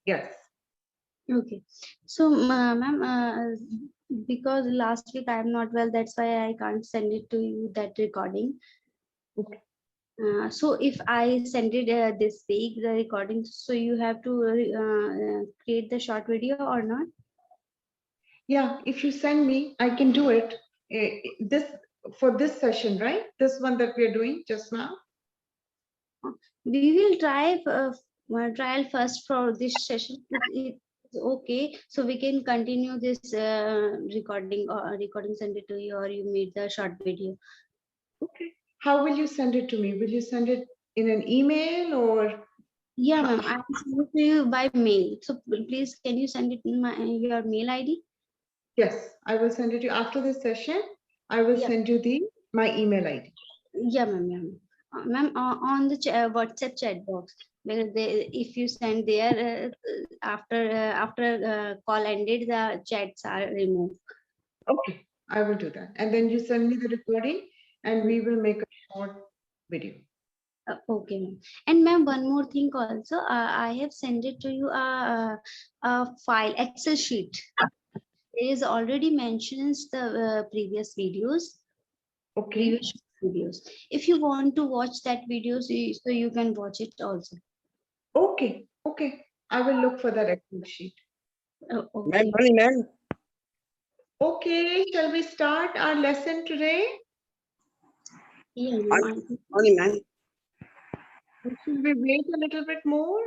Yes. Okay. So, ma'am, because last week I am not well, that's why I can't send it to you, that recording. Okay. So if I send it this week, the recording, so you have to create the short video or not? Yeah, if you send me, I can do it. This for this session, right? This one that we are doing just now. We will try trial first for this session. It's okay, so we can continue this recording, or recording send it to you, or you made the short video. Okay. How will you send it to me? Will you send it in an email or? Yeah, ma'am, I will send it to you by mail. So please, can you send it in your mail ID? Yes, I will send it to you after this session. I will Yeah, send you my email ID. yeah, ma'am, yeah, ma'am. Ma'am, on the WhatsApp chat box, because if you send there after call ended, the chats are removed. Okay, I will do that. And then you send me the recording and we will make a short video. Okay, ma'am. And ma'am, one more thing also, I have sent it to you a file, Excel sheet. There is already mentions the previous videos. Okay. Previous videos. If you want to watch that video, so you can watch it also. Okay. Okay. I will look for that Excel sheet. Okay. Ma'am. Okay, shall we start our lesson today? Yeah, ma'am. Morning, ma'am. Should we wait a little bit more?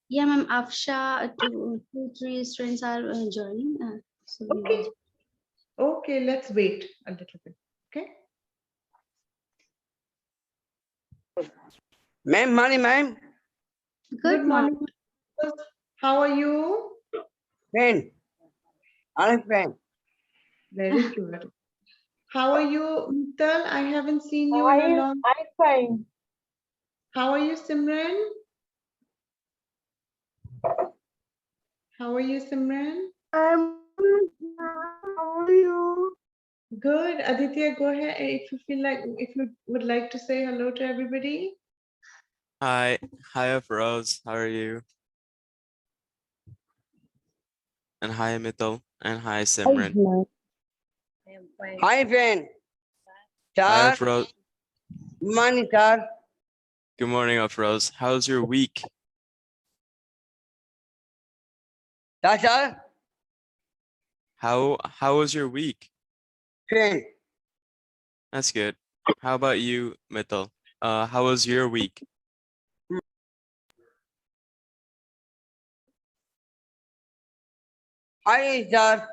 Yeah, ma'am. Afsha, two, three students are joining. So we Okay. will. Okay, let's wait a little bit. Okay. Ma'am, morning, ma'am. Good morning. How are you? Fine. I'm fine. Very good. How are you, Mittal? I haven't seen you in a long. I'm fine. How are you, Simran? How are you, Simran? I'm good. How are you? Good. Aditya, go ahead. If you feel like, if you would like to say hello to everybody. Hi, Rose. How are you? And hi, Mittal. And hi, Simran. Hi, friend. Hi, Sir. Rose. Morning, sir. Good morning, Rose. How's your week? Sir. How was your week? Friend. That's good. How about you, Mittal? How was your week? Hi, sir.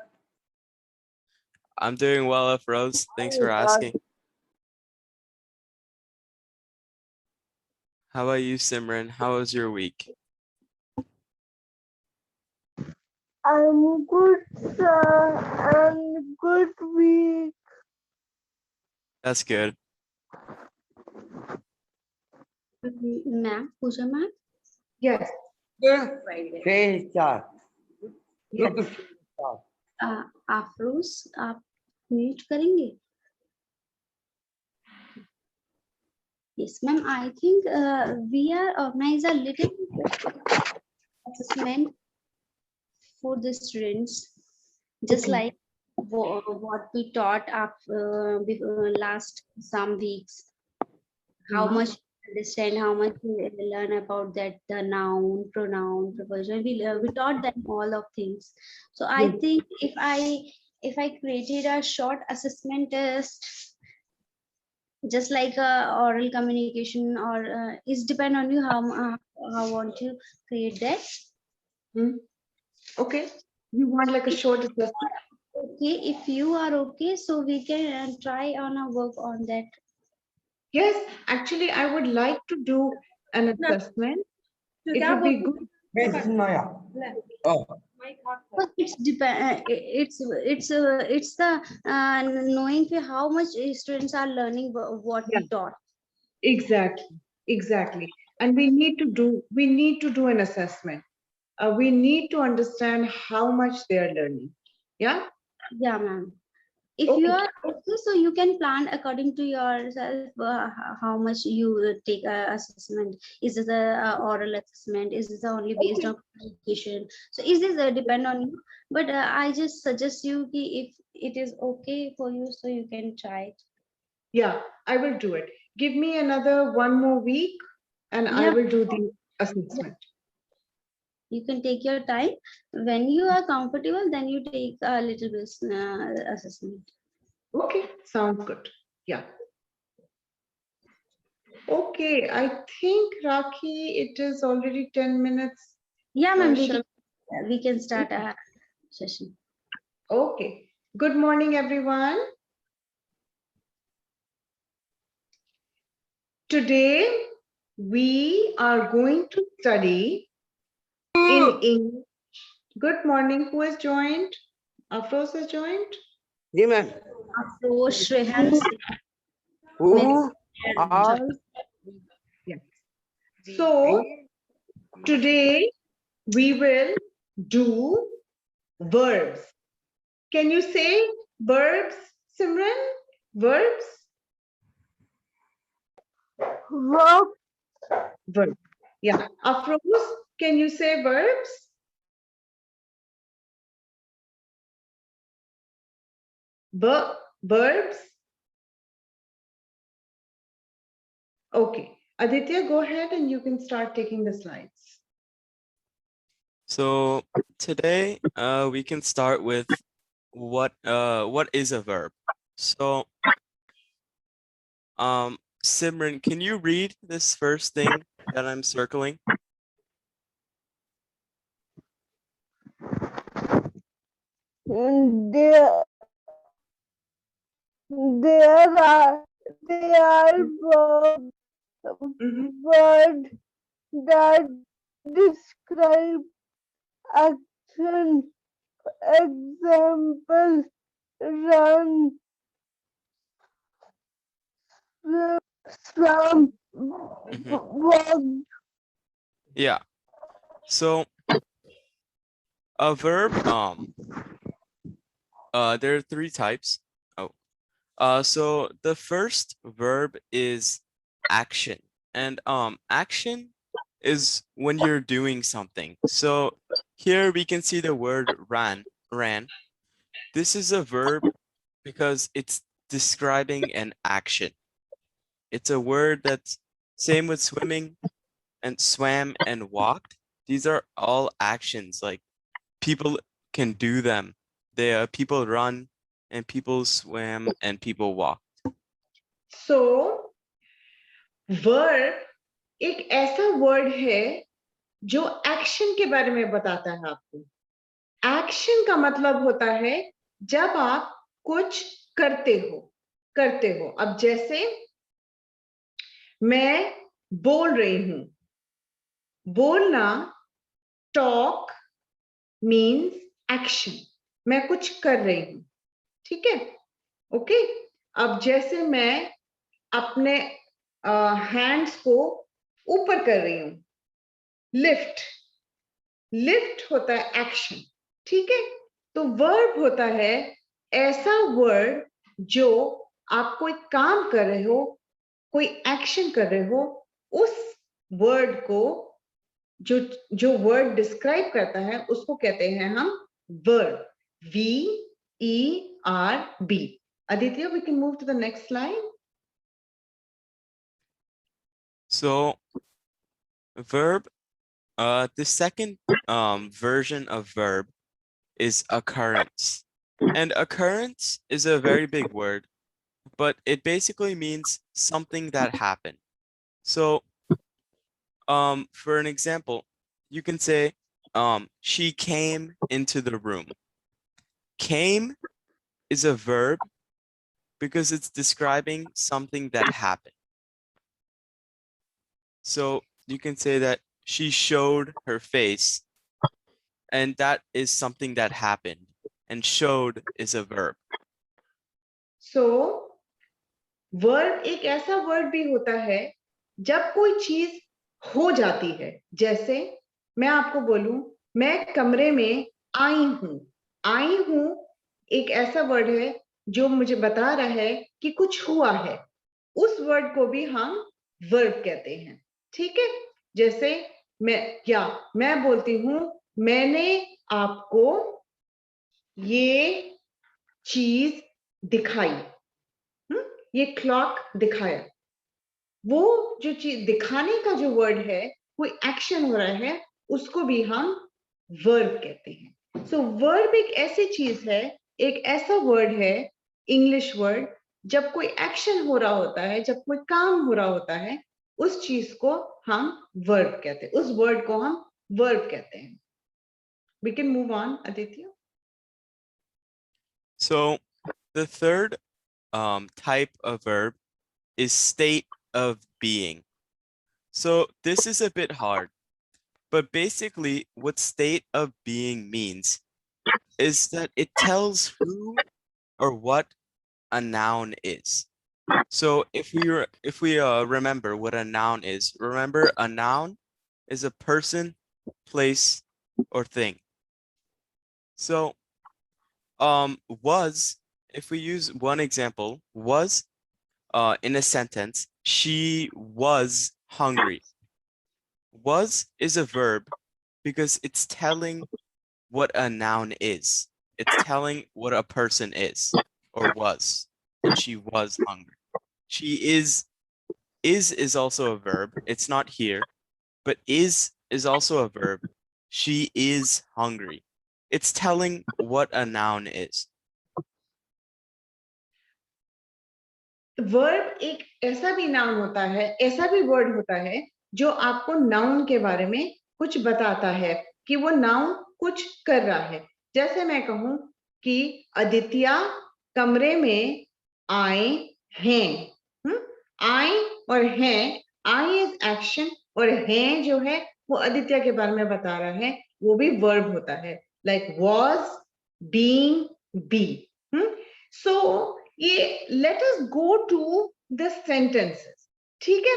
I'm doing well, Rose. Thanks for asking. How about you, Simran? How was your week? I'm good, sir. And good week. That's good. Ma'am, Pooja ma'am. Yes. Friend, sir. Yes. Good, sir. Afroz आप mute करेंगे? Yes, ma'am. I think we are organized a little assessment for the students, just Okay. like what we taught after last some weeks. How Mhm. much understand, how much we learn about that, the noun, pronoun, preposition. We taught them all of things. So I Yes. think if I created a short assessment test, just like oral communication, or it's depend on you how want you create that. Hmm. Okay. You want like a short assessment? Okay, if you are okay, so we can try on a work on that. Yes, actually, I would like to do an assessment. It would be good. Yes, Maya. Oh. But it's depend. It's the knowing how much students are learning what Yeah, we taught. exactly. Exactly. And we need to do an assessment. We need to understand how much they are learning. Yeah. Yeah, ma'am. If Okay. you are okay, so you can plan according to yourself how much you take assessment. Is this a oral assessment? Is this only based Okay. on communication? So is this depend on you? But I just suggest you ki if it is okay for you, so you can try it. Yeah, I will do it. Give me another 1 more week and I Yeah, will do the assessment. you can take your time. When you are comfortable, then you take a little bit assessment. Okay, sounds good. Yeah. Okay, I think Rakhi, it is already 10 minutes. Yeah, ma'am, Shall we can start a session. Okay. Good morning, everyone. Today, we are going to study in English. Good morning. Who has joined? Afros has joined? जी ma'am Afroz, Shrehan, who are Yes. So, today we will do verbs. Can you say verbs, Simran? Verbs? Verb. Verbs. Yeah. Afros, can you say verbs? Verbs? Okay. Aditya, go ahead and you can start taking the slides. So today we can start with what is a verb. So Simran, can you read this first thing that I'm circling? There are verbs word that describe action. Example, run, swim, walk. Yeah. So a verb there are three types. So the first verb is action. And action is when you're doing something. So here we can see the word ran. This is a verb because it's describing an action. It's a word that's same with swimming and swam and walked. These are all actions, like people can do them. People run and people swim and people walk. So, verb एक ऐसा word है जो action के बारे में बताता है आपको. एक्शन का मतलब होता है जब आप कुछ करते हो. अब जैसे मैं बोल रही हूं. बोलना, टॉक मीन्स एक्शन. मैं कुछ कर रही हूं. ठीक है? ओके. अब जैसे मैं अपने हैंड्स को ऊपर कर रही हूं. लिफ्ट होता है एक्शन. ठीक है? तो वर्ब होता है ऐसा वर्ड जो आप कोई काम कर रहे हो, कोई एक्शन कर रहे हो, उस वर्ड को जो वर्ड डिस्क्राइब करता है उसको कहते हैं हम verb. VERB. Aditya, we can move to the next slide. So verb, the second version of verb is occurrence. And occurrence is a very big word, but it basically means something that happened. So for an example, you can say she came into the room. Came is a verb because it's describing something that happened. So you can say that she showed her face, and that is something that happened, and showed is a verb. So, verb एक ऐसा word भी होता है जब कोई चीज हो जाती है. जैसे मैं आपको बोलूं मैं कमरे में आई हूं. एक ऐसा वर्ड है जो मुझे बता रहा है कि कुछ हुआ है, उस वर्ड को भी हम वर्ब कहते हैं। ठीक है, जैसे मैं बोलती हूं मैंने आपको ये चीज दिखाई, ये क्लॉक दिखाया। वो जो चीज दिखाने का जो वर्ड है, कोई एक्शन हो रहा है, उसको भी हम वर्ब कहते हैं। सो वर्ब एक ऐसी चीज है, एक ऐसा वर्ड है, इंग्लिश वर्ड, जब कोई एक्शन हो रहा होता है, जब कोई काम हो रहा होता है, उस चीज को हम वर्ब कहते हैं, उस वर्ड को हम वर्ब कहते हैं। We can move on, Aditya. So the third type of verb is state of being. So this is a bit hard, but basically what state of being means is that it tells who or what a noun is. So if we remember what a noun is, remember a noun is a person, place, or thing. So was, if we use one example, was in a sentence, she was hungry. Was is a verb because it's telling what a noun is. It's telling what a person is or was, and she was hungry. She is also a verb. It's not here, but is also a verb. She is hungry. It's telling what a noun is. Verb एक ऐसा भी noun होता है, ऐसा भी word होता है जो आपको नाउन के बारे में कुछ बताता है कि वो नाउन कुछ कर रहा है। जैसे मैं कहूं कि आदित्य कमरे में आए हैं, आए और हैं, आई इज एक्शन और हैं जो है वो आदित्य के बारे में बता रहा है, वो भी वर्ब होता है, like was, being, be. So ये let us go to the sentences. ठीक है,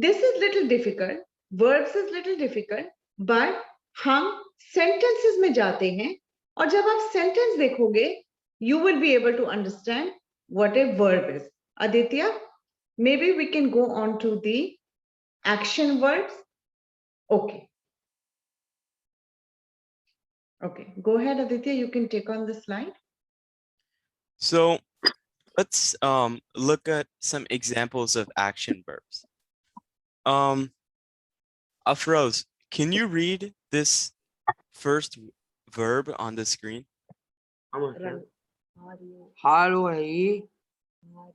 this is little difficult, words is little difficult, but हम सेंटेंसेस में जाते हैं और जब आप सेंटेंस देखोगे you will be able to understand what a verb is. Aditya, maybe we can go on to the action words. Okay. Okay, go ahead, Aditya. You can take on the slide. So let's look at some examples of action verbs. Afroz, can you read this first verb on the screen? Halu hai.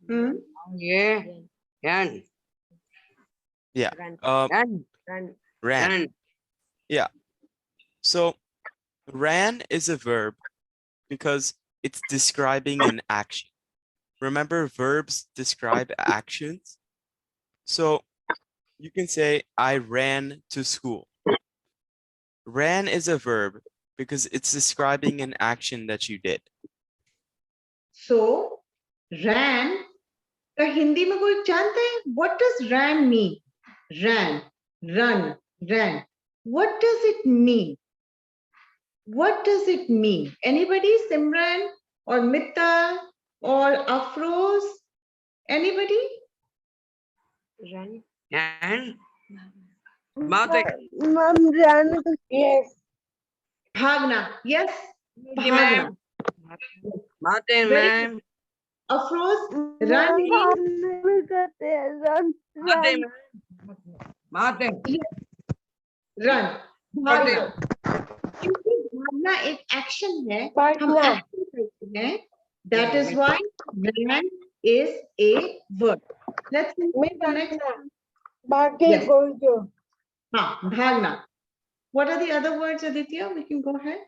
Hmm? Ye. Ran. Yeah. Ran. Ran. Ran. Yeah. So ran is a verb because it's describing an action. Remember, verbs describe actions. So you can say, I ran to school. Ran is a verb because it's describing an action that you did. So, ran का हिंदी में कोई जानता है? What does ran mean? Ran, run, ran. What does it mean? What does it mean? Anybody? Simran or Mita or Afroz? Anybody? Ran. Mate. Mom ran. Yes. Bhagna. Yes. Ma'am. Bhagna. Mate, Very ma'am. Afroz, run means Run. Mate, ma'am. Mate. run. भागना, क्योंकि भागना एक action है, हम action करते हैं, that is why ran is a verb. Let's move to the next. Yes. हाँ, भागना. What are the other words, Aditya? We can go ahead.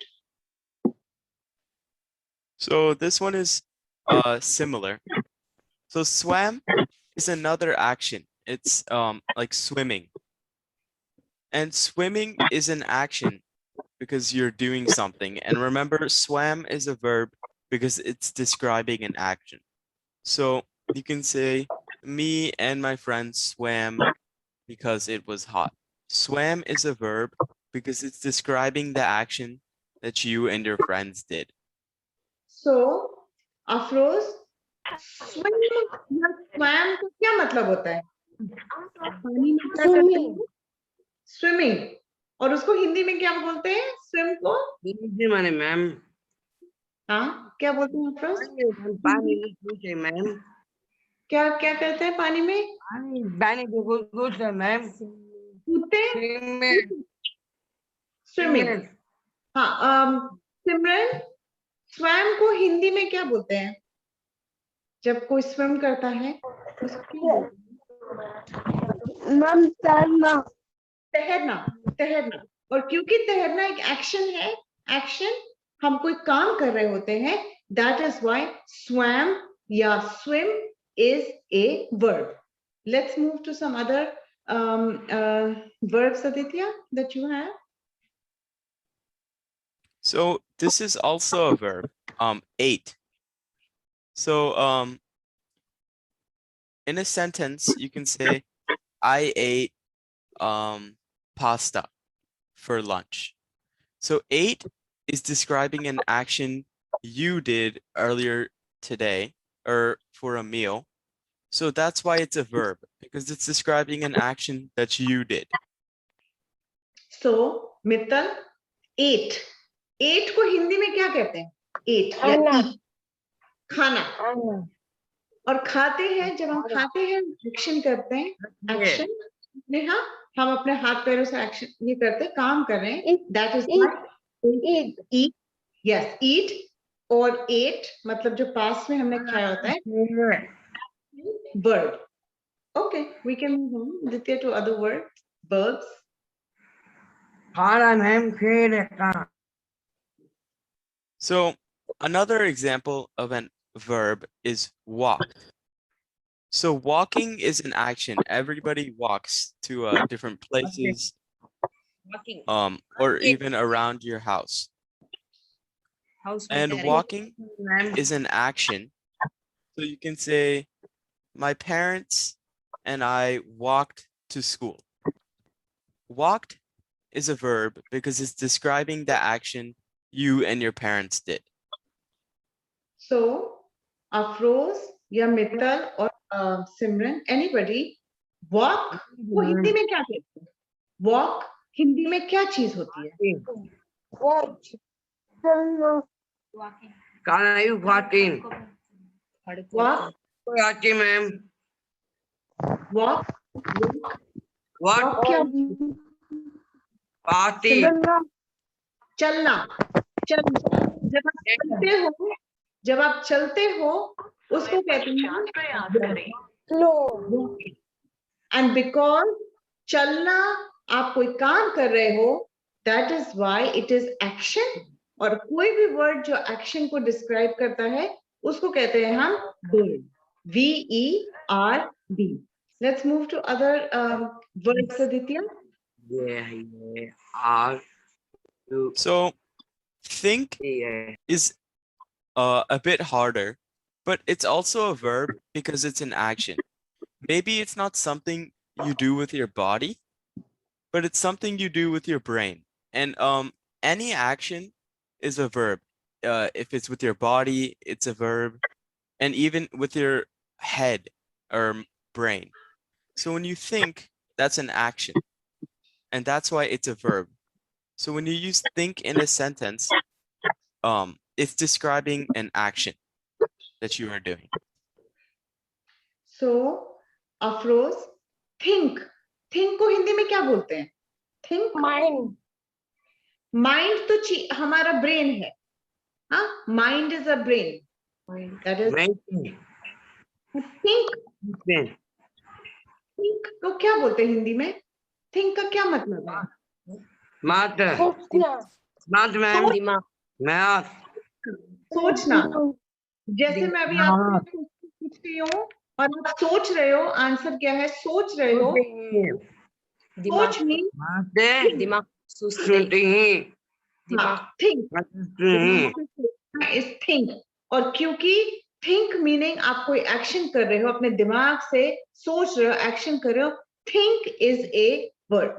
So this one is similar. So swam is another action. It's like swimming. And swimming is an action because you're doing something. And remember, swam is a verb because it's describing an action. So you can say, me and my friends swam because it was hot. Swam is a verb because it's describing the action that you and your friends did. So Afroz, swim या swam का क्या मतलब होता है? पानी में क्या करते हैं? स्विमिंग। और उसको हिंदी में क्या बोलते हैं? स्विम को हिंदी माने मैम हाँ क्या बोलते हैं अफरोज? पानी में पूछे मैम क्या क्या करते हैं पानी में? पानी में कुछ है मैम कूदते हैं? स्विमिंग। हाँ सिमरन, स्वयं को हिंदी में क्या बोलते हैं? जब कोई स्विम करता है उसको क्या बोलते हैं? मैम तैरना। तैरना। तैरना। और क्योंकि तैरना एक एक्शन है, एक्शन हम कोई काम कर रहे होते हैं, दैट इज व्हाई swam या swim is a verb. Let's move to some other verbs, Aditya, that you have. So this is also a verb. Ate. So in a sentence, you can say, I ate pasta for lunch. So ate is describing an action you did earlier today or for a meal. So that's why it's a verb, because it's describing an action that you did. So Mittal, ate. Ate को हिंदी में क्या कहते हैं? Ate या खाना। eat. खाना। और खाते हैं, जब हम खाते हैं एक्शन करते हैं, एक्शन नेहा हम अपने हाथ पैरों से एक्शन ये करते हैं, काम कर रहे हैं, दैट इज ईट। यस ईट। और एट मतलब जो पास्ट में हमने खाया होता है, word. Okay we can move on Aditya to other words, verbs. खाना मैम खेल का So another example of a verb is walked. So walking is an action. Everybody walks to different places, or even around your house. And walking is an action. So you can say, my parents and I walked to school. Walked is a verb because it's describing the action you and your parents did. So Afroz या मित्तल और सिमरन, anybody, walk को हिंदी में क्या कहते हैं? Walk Hindi में क्या चीज होती है? चलना। खाना यू खातीन Walk, कोई आती मैम walk, व्हाट walk क्या? पाती चलना। चलना। जब आप चलते हो, जब आप चलते हो उसको कहते हैं एंड बिकॉज चलना आप कोई काम कर रहे हो, that is why it is action. और कोई भी वर्ड जो एक्शन को डिस्क्राइब करता है उसको कहते हैं हम verb. VERB. Let's move to other words, Aditya. Are So think is a bit harder, but it's also a verb because it's an action. Maybe it's not something you do with your body, but it's something you do with your brain. And any action is a verb. If it's with your body, it's a verb, and even with your head or brain. So when you think, that's an action, and that's why it's a verb. So when you use think in a sentence, it's describing an action that you are doing. So Afroz, think को हिंदी में क्या बोलते हैं? Think, mind तो हमारा brain है, हाँ, mind is a brain, that is think को क्या बोलते हैं हिंदी में? think का क्या मतलब है? सोचना। जैसे मैं अभी आपको पूछ रही हूँ और आप सोच रहे हो, आंसर क्या है? सोच रहे हो। सोच मीन दिमाग थिंक इज थिंक। और क्योंकि थिंक मीनिंग आप कोई एक्शन कर रहे हो, अपने दिमाग से सोच रहे हो, एक्शन कर रहे हो, think is a word.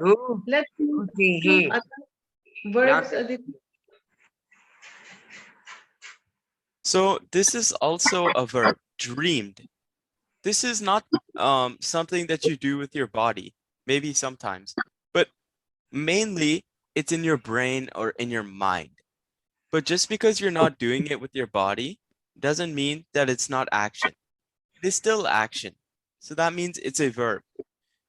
Let's words. So this is also a verb, dreamed. This is not something that you do with your body, maybe sometimes, but mainly it's in your brain or in your mind. But just because you're not doing it with your body doesn't mean that it's not action. It is still action. So that means it's a verb.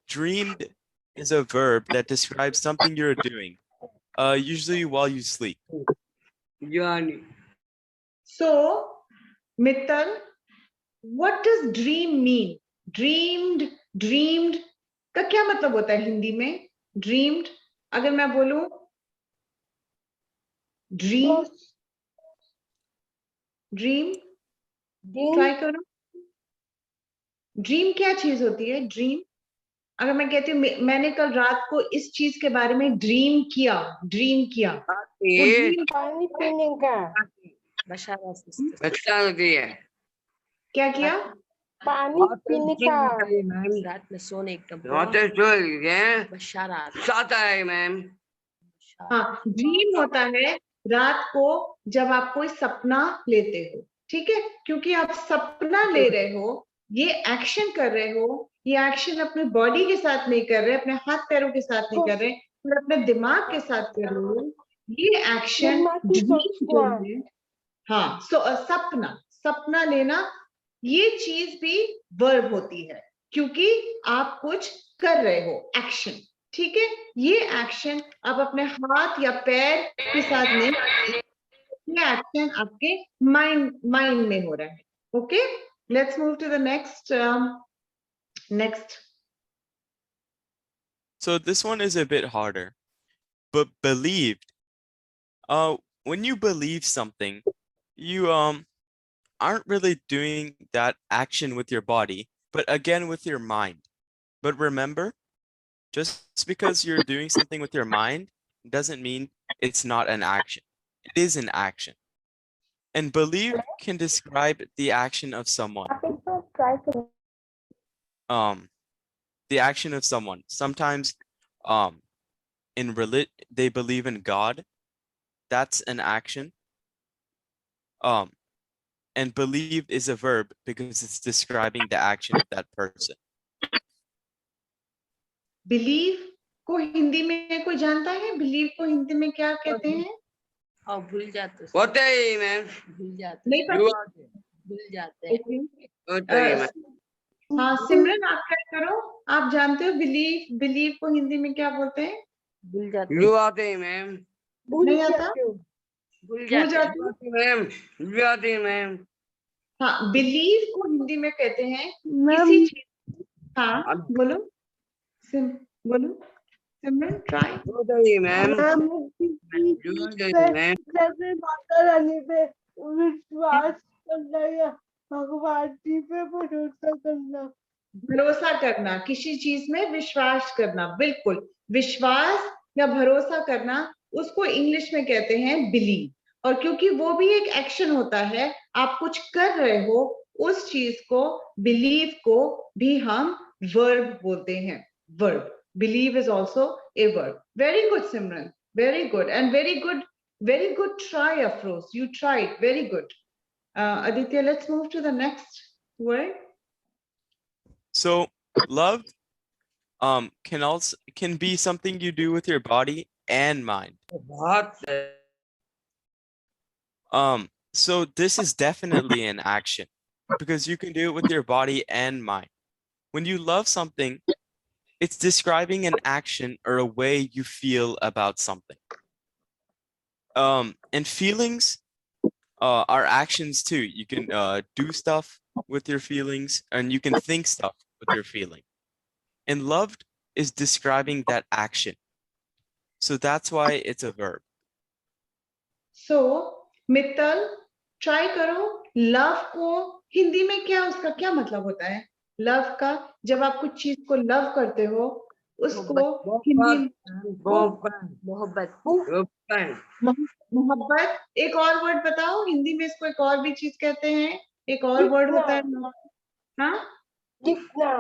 Dreamed is a verb that describes something you're doing, usually while you sleep. Johnny. So, Mittal, what does dream mean? Dreamed, dreamed का क्या मतलब होता है हिंदी में? Dreamed, अगर मैं बोलूं dream, dream, try करो. Dream क्या चीज होती है? Dream. अगर मैं कहती हूँ मैंने कल रात को इस चीज के बारे में ड्रीम किया, ये पानी पीने का अच्छा होती है क्या किया? पानी पीने का मैम रात में सोने का बहुत सो गए बशारात सोता है मैम हाँ, ड्रीम होता है रात को जब आप कोई सपना लेते हो, ठीक है? क्योंकि आप सपना ले रहे हो, ये एक्शन कर रहे हो, ये एक्शन अपने बॉडी के साथ नहीं कर रहे, अपने हाथ पैरों के साथ नहीं कर रहे, पर अपने दिमाग के साथ कर रहे हो। ये एक्शन दिमाग की सोचना। हाँ, सपना, सपना लेना, ये चीज भी वर्ब होती है क्योंकि आप कुछ कर रहे हो, एक्शन, ठीक है? ये एक्शन आप अपने हाथ या पैर के साथ नहीं, ये एक्शन आपके माइंड में हो रहा है. Okay, let's move to the next. So this one is a bit harder. But believed. When you believe something, you aren't really doing that action with your body, but again with your mind. But remember, just because you're doing something with your mind doesn't mean it's not an action. It is an action. And believe can describe the action of someone. The action of someone. Sometimes they believe in God. That's an action. And believe is a verb because it's describing the action of that person. Believe को हिंदी में कोई जानता है? Believe को हिंदी में क्या कहते हैं? और भूल जाते होते ही मैम भूल जाते नहीं पता? भूल जाते हैं होते ही मैम हाँ, सिमरन आप क्या करो, आप जानते हो बिलीव को हिंदी में क्या बोलते हैं? भूल जाते यू आते ही मैम नहीं आता? भूल भूल जाते जाते हो? मैम यू आते ही मैम हाँ, बिलीव को हिंदी में कहते हैं मैम किसी चीज. हाँ, बोलो बोलो सिमरन, ट्राई. होते ही मैम मैम यू आते ही मैम जैसे माता रानी पे विश्वास करना या भगवान जी पे भरोसा करना. भरोसा करना, किसी चीज में विश्वास करना, बिल्कुल. विश्वास या भरोसा करना, उसको इंग्लिश में कहते हैं बिलीव. और क्योंकि वो भी एक एक्शन होता है, आप कुछ कर रहे हो, उस चीज को, बिलीव को भी हम वर्ब बोलते हैं. Verb, believe is also a verb. Very good Simran, very good, and very good try Afroz, you tried, very good. Aditya, let's move to the next word. So love can be something you do with your body and mind. बहुत So this is definitely an action because you can do it with your body and mind. When you love something, it's describing an action or a way you feel about something. And feelings are actions too. You can do stuff with your feelings and you can think stuff with your feeling. And loved is describing that action. So that's why it's a verb. So, Mittal, try करो. Love को हिंदी में क्या, उसका क्या मतलब होता है? Love का, जब आप कुछ चीज को लव करते हो, उसको हिंदी मोहब्बत मोहब्बत. एक और वर्ड बताओ हिंदी में, इसको एक और भी चीज कहते हैं, एक और वर्ड होता है. हाँ, लिखना.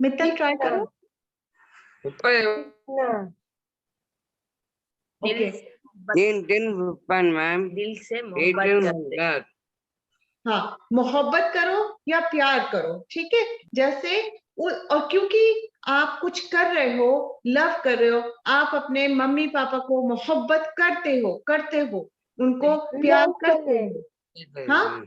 मित्तल ट्राई करो. ऊपर लिखना. Okay, tin weapon, ma'am. दिल से 18 मोहब्बत करते हैं। that. हाँ, मोहब्बत करो या प्यार करो, ठीक है। जैसे और क्योंकि आप कुछ कर रहे हो, लव कर रहे हो, आप अपने मम्मी पापा को मोहब्बत करते हो, उनको प्यार करते हो, हाँ।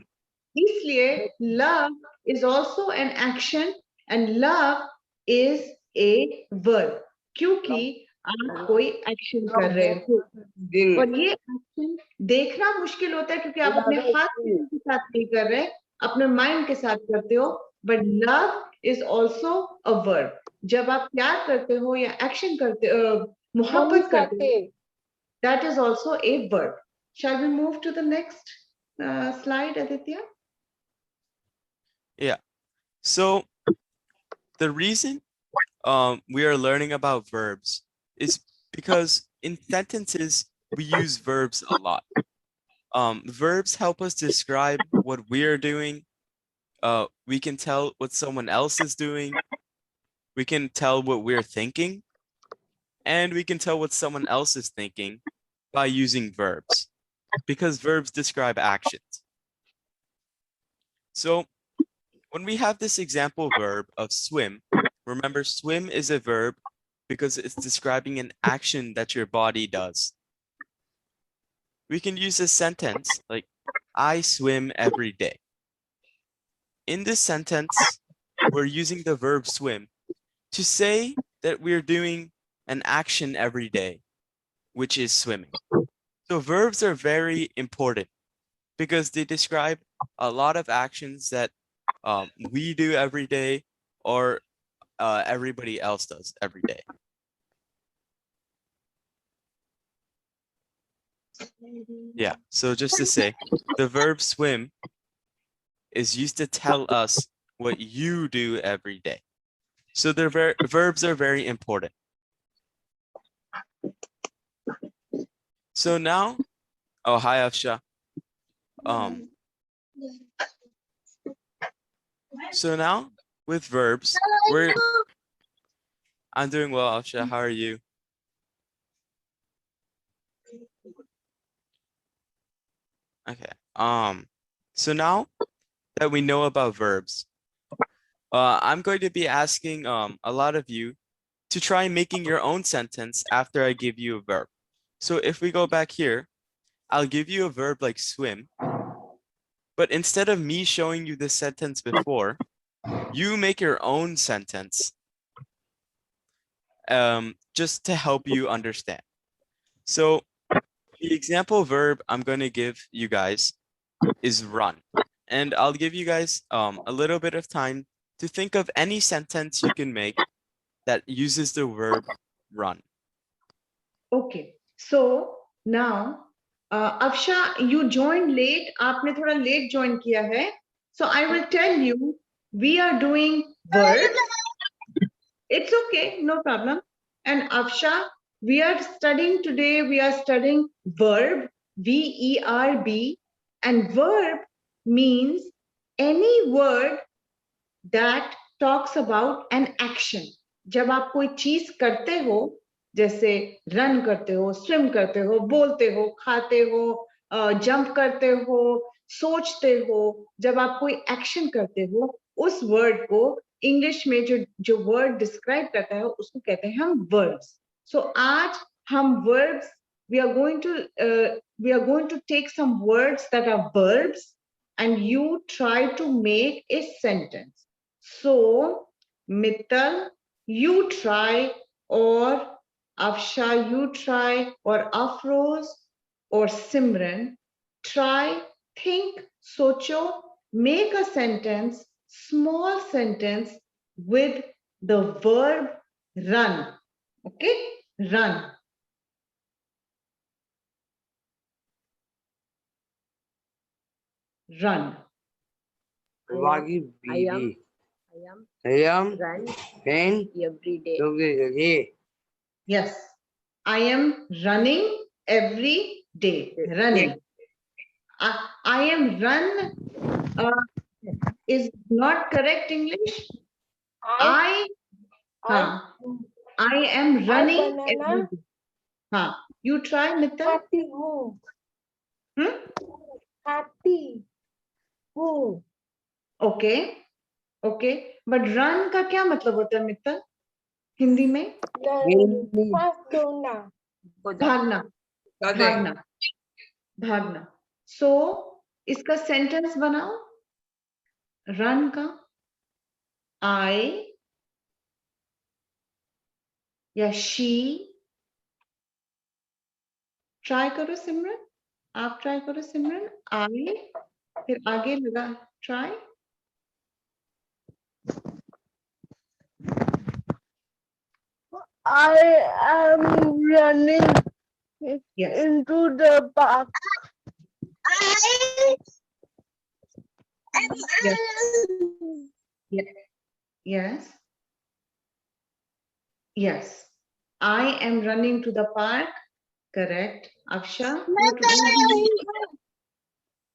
इसलिए love is also an action and love is a verb, क्योंकि आप कोई एक्शन कर रहे हो। Din. और ये एक्शन देखना मुश्किल होता है क्योंकि आप अपने हाथ के साथ नहीं कर रहे, अपने माइंड के साथ करते हो। But love is also a verb. जब आप प्यार करते हो या एक्शन करते मोहब्बत करते हो, that is also a verb. Shall we move to the next slide, Aditya? Yeah. So the reason we are learning about verbs is because in sentences we use verbs a lot. Verbs help us describe what we are doing. We can tell what someone else is doing. We can tell what we're thinking. And we can tell what someone else is thinking by using verbs, because verbs describe actions. So when we have this example verb of swim, remember swim is a verb because it's describing an action that your body does. We can use a sentence like, I swim every day. In this sentence, we're using the verb swim to say that we're doing an action every day, which is swimming. So verbs are very important because they describe a lot of actions that we do every day or everybody else does every day. Yeah, so just to say, the verb swim is used to tell us what you do every day. So verbs are very important. So now, oh, hi, Afsha. So now with verbs, I'm doing well, Afsha. How are you? Okay. So now that we know about verbs, I'm going to be asking a lot of you to try making your own sentence after I give you a verb. So if we go back here, I'll give you a verb like swim, but instead of me showing you this sentence before, you make your own sentence just to help you understand. So the example verb I'm going to give you guys is run. And I'll give you guys a little bit of time to think of any sentence you can make that uses the verb run. Okay, so now Afsha, you joined late. आपने थोड़ा late join किया है. So I will tell you, we are doing verbs. It's okay, no problem. And Afsha, we are studying today, we are studying verb, V-E-R-B. And verb means any word that talks about an action. जब आप कोई चीज करते हो, जैसे run करते हो, swim करते हो, बोलते हो, खाते हो, जंप करते हो, सोचते हो, जब आप कोई एक्शन करते हो, उस वर्ड को इंग्लिश में जो वर्ड डिस्क्राइब करता है उसको कहते हैं हम वर्ब्स. सो आज हम verbs we are going to take some words that are verbs and you try to make a sentence. So Mittal, you try, or Afsha, you try, or Afroz, or Simran, try, think, socho, make a sentence, small sentence with the verb run. Okay, run. Run. Wagi I am BD. I am run pen. every day. Okay. Yes, I am running every day. Running. I am run is not correct English. I am running every day. You try, Mittal. Happy who? Happy who? Okay. Okay. But run का क्या मतलब होता है मित्तल हिंदी में? Fast dona. भागना. भागना. भागना. So इसका सेंटेंस बनाओ. रन का I या she. ट्राई करो सिमरन. आप ट्राई करो सिमरन. I फिर आगे लगा try. I am running Yes. into the park. Yes. Yes. Yes. I am running to the park. Correct. Afsha, what?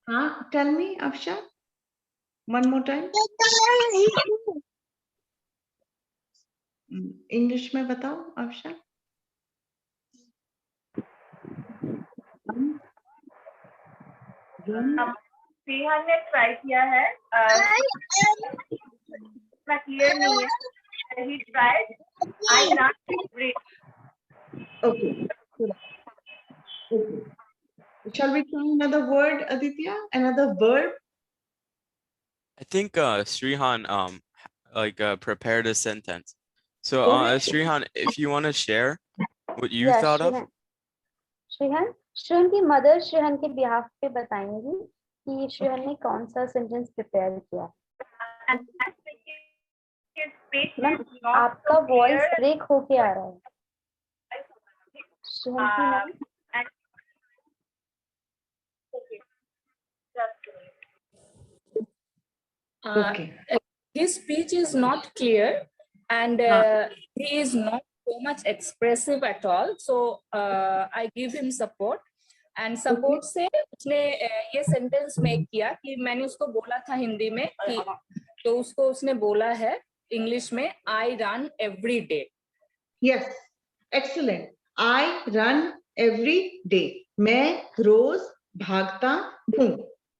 Huh? Tell me, Afsha. One more time. English में बताओ, Afsha. श्रीहान ने try किया है इतना clear नहीं है he tried I not read Okay. Okay. Shall we try another word, Aditya? Another verb? I think Srihan prepared a sentence. So Go ahead. Srihan, if you want to share what you Yeah, thought of. श्रीहान की mother श्रीहान के behalf पे बताएंगी कि श्रीहान ने कौन सा sentence prepare किया. and that his speech ma'am is not आपका so वॉइस clear ब्रेक होके आ रहा है. श्रीहान की ma'am. and okay just a minute. Okay. His speech is not clear and he is not so much expressive at all. So I give him support. And support से उसने ये sentence make किया कि मैंने उसको बोला था हिंदी में कि तो उसको उसने बोला है इंग्लिश में I run every day. Yes. Excellent. I run every day. मैं रोज भागता हूँ.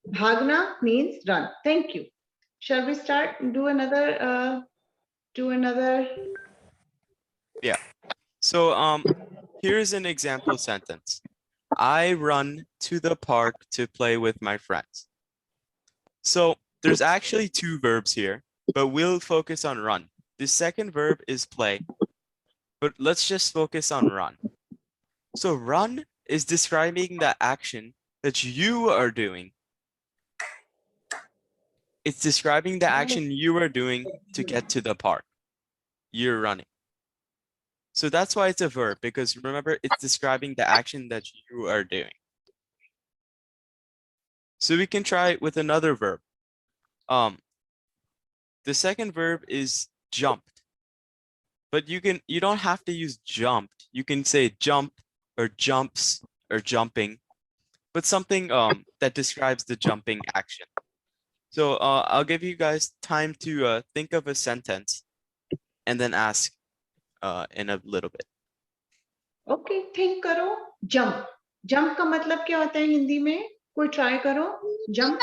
भागना means run. Thank you. Shall we start? Do another. Yeah. So here's an example sentence. I run to the park to play with my friends. So there's actually two verbs here, but we'll focus on run. The second verb is play, but let's just focus on run. So run is describing the action that you are doing. It's describing the action you are doing to get to the park. You're running. So that's why it's a verb, because remember, it's describing the action that you are doing. So we can try it with another verb. The second verb is jumped, but you don't have to use jumped. You can say jump or jumps or jumping, but something that describes the jumping action. So I'll give you guys time to think of a sentence and then ask in a little bit. Okay, think करो. Jump. Jump का मतलब क्या होता है हिंदी में? कोई try करो. Jump.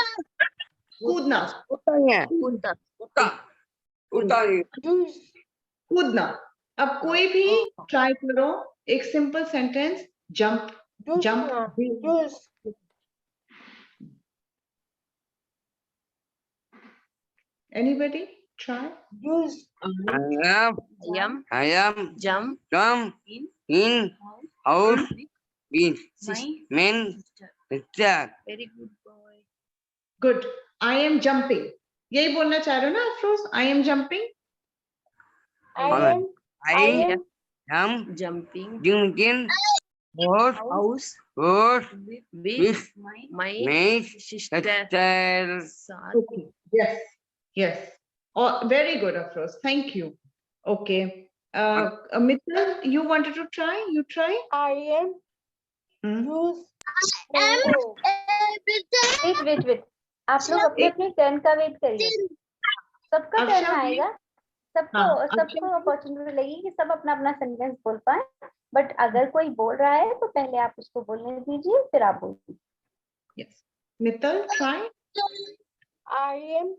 कूदना. कूदना. अब कोई भी try करो. एक simple sentence. Jump. Jump. Anybody try? I am jump in out in men sister. Very good boy. Good. I am jumping. यही बोलना चाह रहे हो ना Afroz? I am jumping. I am Jumping jumping out house with my sister. Okay. Yes. Yes. Oh, very good, Afroz. Thank you. Okay. Mittal, you wanted to try? You try? I am use wait आप लोग अपने अपने turn का wait करिए. सबका turn आएगा. सबको opportunity लगेगी कि सब अपना अपना सेंटेंस बोल पाए. बट अगर कोई बोल रहा है तो पहले आप उसको बोलने दीजिए, फिर आप बोलिए। Yes. Mittal, try. I am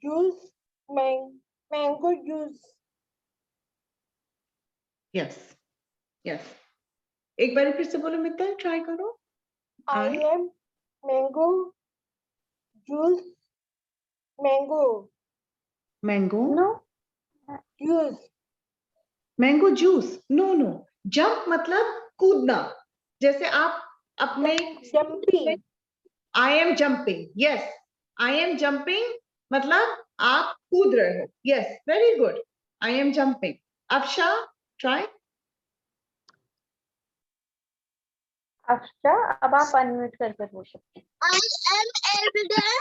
juice, mango juice. Yes. Yes. एक बार फिर से बोलो मित्तल, ट्राई करो। I am mango juice, mango mango no, juice. Mango juice. No no, jump मतलब कूदना। जैसे आप अपने Jumping. I am jumping, yes, I am jumping मतलब आप कूद रहे हो। Yes, very good, I am jumping. Afsha, try. Akshara, अब आप अनम्यूट करके पूछ सकते हैं। I am everyday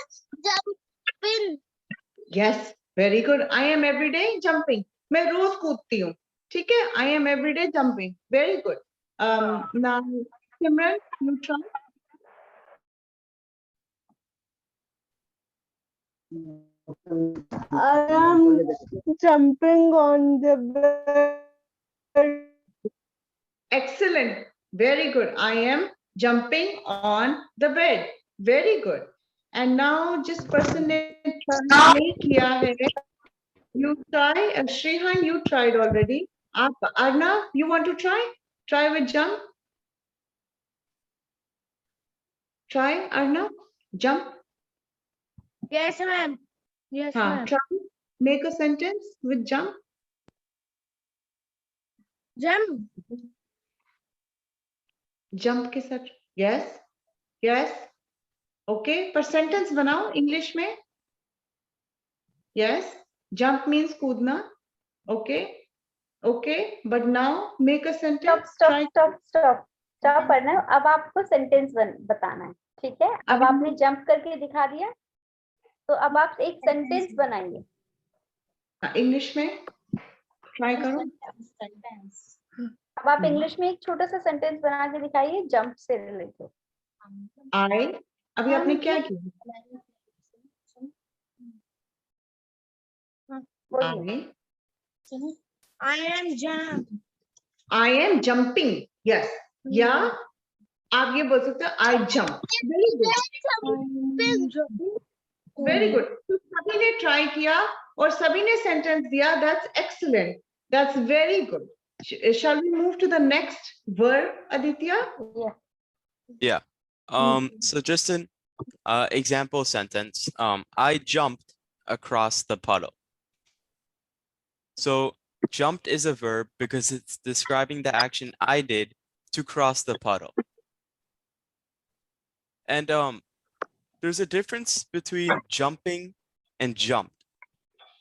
jumping. Yes, very good, I M everyday jumping, मैं रोज कूदती हूँ। ठीक है, I am everyday jumping, very good. Now Simran, you try. I am jumping on the bed. Excellent, very good. I am jumping on the bed, very good. And now जिस person ने try नहीं किया है, you try. Shrihan, you tried already. आप Arna, you want to try? Try with jump. Try Arna, jump. Yes, ma'am. Yes, हाँ, try. Make a sentence with jump. Jump. Jump के साथ. Yes, yes. Okay, पर sentence बनाओ English में. Yes, jump means कूदना. Okay, okay, but now make a sentence. Stop पढ़ना है। अब आपको सेंटेंस बताना है, ठीक है? अब आपने जंप करके दिखा दिया, तो अब आप एक सेंटेंस बनाइए। इंग्लिश में ट्राई करो। अब आप इंग्लिश में एक छोटा सा सेंटेंस बना के दिखाइए जंप से रिलेटेड। आई, अभी आपने क्या किया? I am jump. I am jumping, yes, या आप ये बोल सकते हो I jump. Very good, very good. तो सभी ने ट्राई किया और सभी ने सेंटेंस दिया, that's excellent, that's very good. Shall we move to the next verb, Aditya? Yeah. So just an example sentence. I jumped across the puddle. So jumped is a verb because it's describing the action I did to cross the puddle. And there's a difference between jumping and jumped.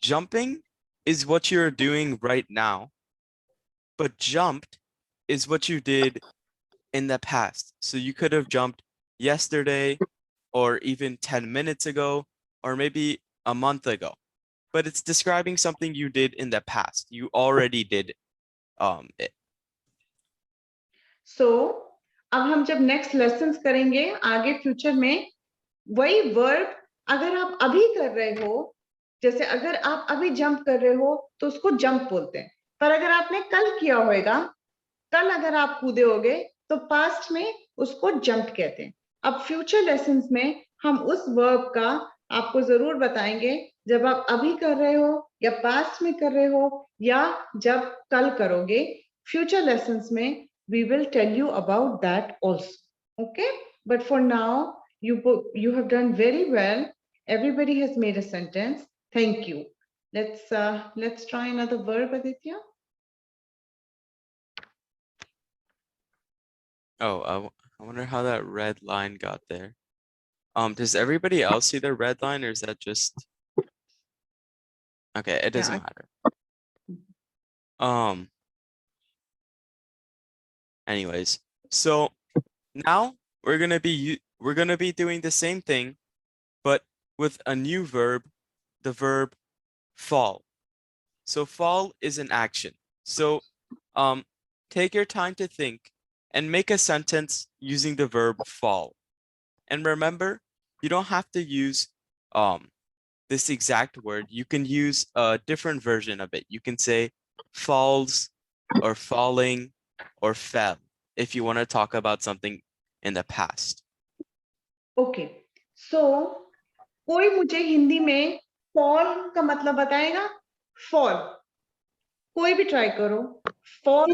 Jumping is what you're doing right now, but jumped is what you did in the past. So you could have jumped yesterday or even 10 minutes ago, or maybe a month ago. But it's describing something you did in the past. You already did it. So, अब हम जब next lessons करेंगे आगे future में, वही verb अगर आप अभी कर रहे हो, जैसे अगर आप अभी जंप कर रहे हो तो उसको जंप बोलते हैं, पर अगर आपने कल किया होगा, कल अगर आप कूदे होगे तो पास्ट में उसको जंप कहते हैं। अब फ्यूचर लेसन्स में हम उस वर्ब का आपको जरूर बताएंगे, जब आप अभी कर रहे हो या पास्ट में कर रहे हो या जब कल करोगे। फ्यूचर लेसन्स में we will tell you about that also. Okay, but for now you have done very well. Everybody has made a sentence. Thank you. Let's try another verb, Aditya. Oh, I wonder how that red line got there. Does everybody else see the red line, or is that just okay? It doesn't matter. Anyways, so now we're gonna be doing the same thing, but with a new verb, the verb fall. So fall is an action. So take your time to think and make a sentence using the verb fall. And remember, you don't have to use this exact word. You can use a different version of it. You can say falls, or falling or fell if you want to talk about something in the past. Okay. So कोई मुझे हिंदी में fall का मतलब बताएगा? Fall. कोई भी try करो. Fall.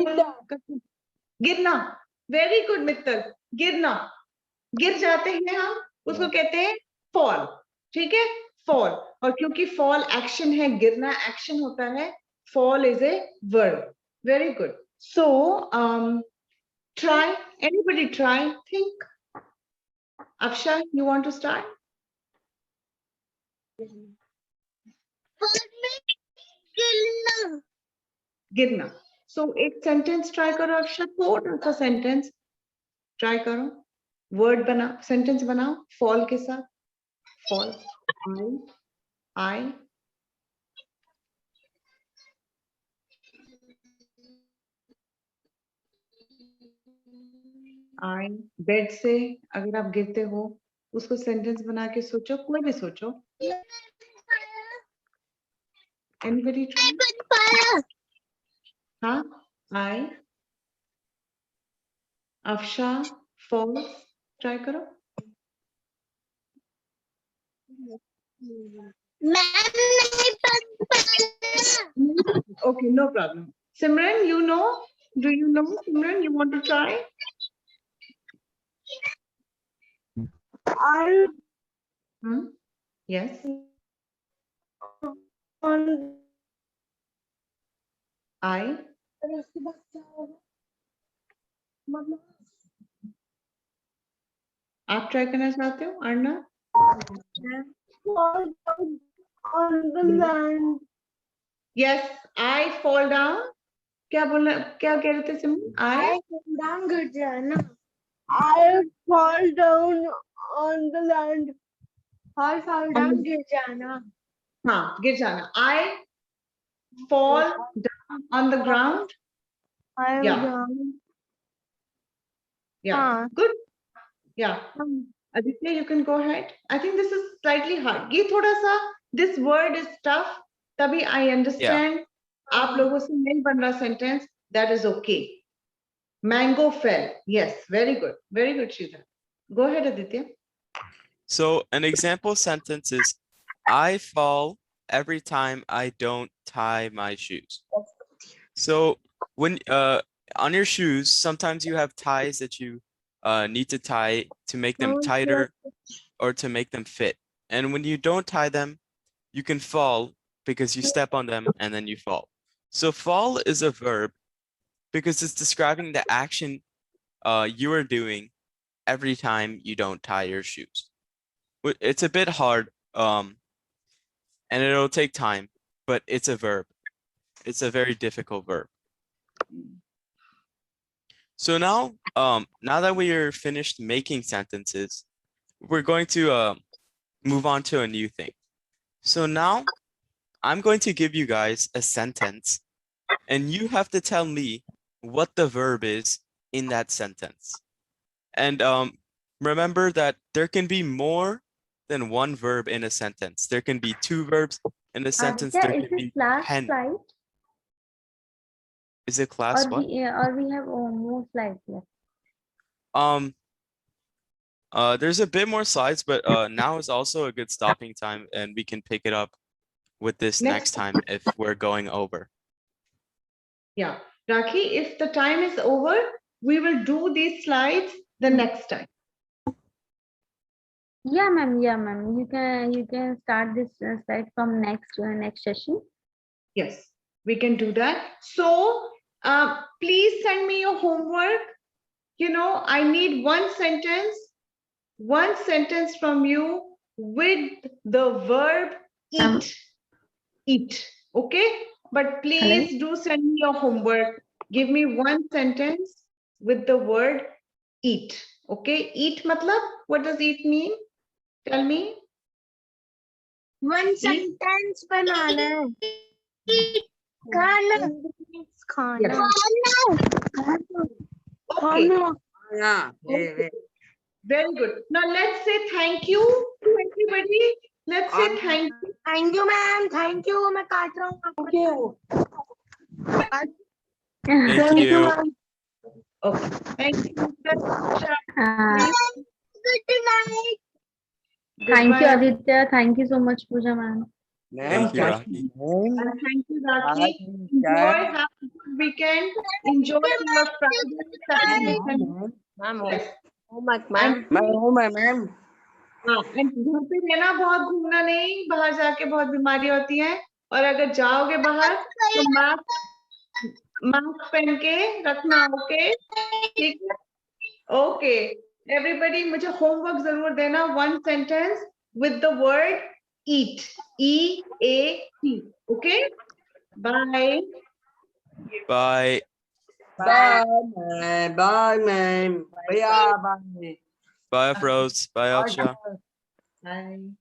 गिरना. Very good Mittal. गिरना. गिर जाते हैं हम, उसको कहते हैं fall. ठीक है? Fall. और क्योंकि fall action है, गिरना action होता है, fall is a verb. Very good. So, try. Anybody try? Think. Aksha, you want to start? गिरना. So एक sentence try करो अक्षर, थोड़ा सा sentence try करो. Word बना, sentence बनाओ fall के साथ. Fall. I bed से अगर आप गिरते हो, उसको sentence बना के सोचो, कोई भी सोचो. Anybody try? हाँ, I. Afsha, falls. Try करो. Okay, no problem. Simran, you know? Do you know, Simran? You want to try? Yes. I. आप ट्राई करना चाहते हो Arna? Fall down on the land. Yes, I fall down. क्या बोलना, क्या कह रहे थे सिमरन? I fall down गिर जाना. I fall down on the land. I fall down गिर जाना. हाँ, गिर जाना. I fall down on the ground. I Yeah. down. Yeah. Good. Yeah. Aditya, you can go ahead. I think this is slightly hard. ये थोड़ा सा, this word is tough. तभी I understand. आप लोगों से नहीं बन रहा sentence. That is okay. Mango fell. Yes, very good. Very good, Shridhar. Go ahead, Aditya. So an example sentence is, I fall every time I don't tie my shoes. So when on your shoes, sometimes you have ties that you need to tie to make them tighter or to make them fit. And when you don't tie them, you can fall because you step on them and then you fall. So fall is a verb because it's describing the action you are doing every time you don't tie your shoes. It's a bit hard and it'll take time, but it's a verb. It's a very difficult verb. So now, now that we are finished making sentences, we're going to move on to a new thing. So now I'm going to give you guys a sentence and you have to tell me what the verb is in that sentence. And remember that there can be more than one verb in a sentence. There can be two verbs in a sentence. There can be 10. Is it class what? Or we have more slides left. There's a bit more slides, but now is also a good stopping time and we can pick it up with this next time if we're going over. Yeah, Rakhi, if the time is over, we will do these slides the next time. Yeah, ma'am. Yeah, ma'am. You can start this slide from next session. Yes, we can do that. So please send me your homework. You know, I need one sentence from you with the verb eat. Eat. Okay, but please do send me your homework. Give me one sentence with the word eat. Okay, eat matlab, what does eat mean? Tell me. One sentence banana. Khana. Khana. Okay. Yeah. Very good. Now let's say thank you to everybody. Let's say thank you. Thank you, ma'am. Thank you. मैं काट रहा हूँ. Thank you. Thank you. Okay. Thank you. Good night. Thank you, Aditya. Thank you so much, Pooja ma'am. Thank you, Raki. And thank you, Raki. Enjoy, have a good weekend. Enjoy your Friday, Saturday, Sunday. Ma'am, Yes. homework, And ma'am. घर पे रहना, बहुत घूमना नहीं, बाहर जाके बहुत बीमारियां होती हैं, और अगर जाओगे बाहर तो मास्क पहन के रखना, ओके? ठीक है, ओके एवरीबॉडी, मुझे होमवर्क जरूर देना, one sentence with the word eat, EAT, okay? Bye Bye. Bye, ma'am. Bye. Bye, Afros. Bye, Aksha. Bye.